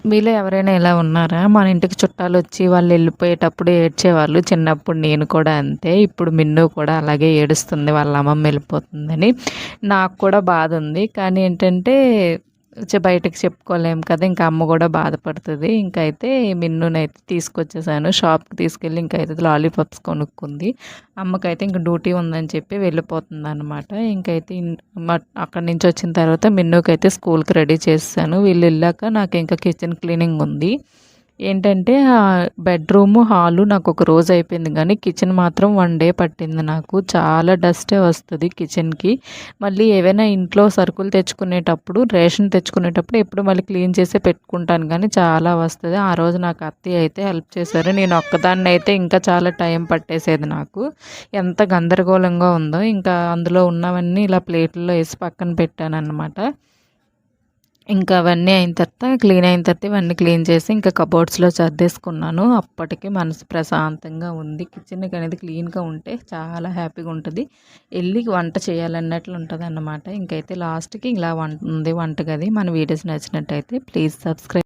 మీలో ఎవరైనా ఇలా ఉన్నారా? మన ఇంటికి చుట్టాలొచ్చి వాళ్ళెళ్ళిపోయేటప్పుడు ఏడ్చేవాళ్ళు. చిన్నప్పుడు నేను కూడా అంతే. ఇప్పుడు మిన్ను కూడా అలాగే ఏడుస్తుంది వాళ్ళ అమ్మమ్మ ఎళ్ళిపోతుందని. నాకు కూడా బాధుంది. కానీ ఏంటంటే బయటకి చెప్పుకోలేము కదా! ఇంకా అమ్మ గూడా బాధపడతది. ఇంకైతే మిన్నునైతే తీసుకొచ్చేసాను. షాప్‌కి తీసుకెళ్ళి ఇంకైతే లాలీపాప్స్ కొనుక్కుంది. అమ్మకైతే ఇంక డ్యూటీ ఉందని చెప్పి వెళ్ళిపోతుందనమాట. ఇంకైతే అక్కడి నుంచొచ్చిన తర్వాత మిన్నుకైతే స్కూల్‌కి రెడీ చేసేసాను. వీళ్ళెళ్ళాక నాకింక కిచెన్ క్లీనింగ్ ఉంది. ఏంటంటే బెడ్‌రూము, హాలు నాకొక రోజు అయిపోయింది గానీ, కిచెన్ మాత్రం 1 డే పట్టింది నాకు. చాలా డస్టే వస్తది కిచెన్‌కి. మళ్ళీ ఏవైనా ఇంట్లో సరుకులు తెచ్చుకునేటప్పుడు, రేషన్ తెచ్చుకునేటప్పుడు ఎప్పుడు మళ్ళీ క్లీన్ చేసే పెట్టుకుంటాను గానీ, చాలా వస్తది. ఆ రోజు నాకు అత్తయ్య అయితే హెల్ప్ చేశారు. నేను ఒక్కదాన్నయితే ఇంకా చాలా టైం పట్టేసేది నాకు. ఎంత గందరగోళంగా ఉందో. ఇంకా అందులో ఉన్నవన్నీ ఇలా ప్లేట్‌ల్లో ఏసి పక్కన పెట్టాననమాట. ఇంకా అవన్నీ అయిన తర్వాత క్లీన్ అయిన తర్వాత ఇవన్నీ క్లీన్ చేసి ఇంకా కబోర్డ్స్‌లో సర్దేసుకున్నాను. అప్పటికి మనసు ప్రశాంతంగా ఉంది. కిచెన్ అనేది క్లీన్‌గా ఉంటే చాలా హ్యాపీగా ఉంటది. ఎళ్లి వంట చేయాలన్నట్లు ఉంటదన్నమాట. ఇంకైతే లాస్ట్‌కి ఇలా ఉంది వంటగది. మన వీడియోస్ నచ్చినట్టయితే ప్లీజ్ సబ్స్క్రైబ్.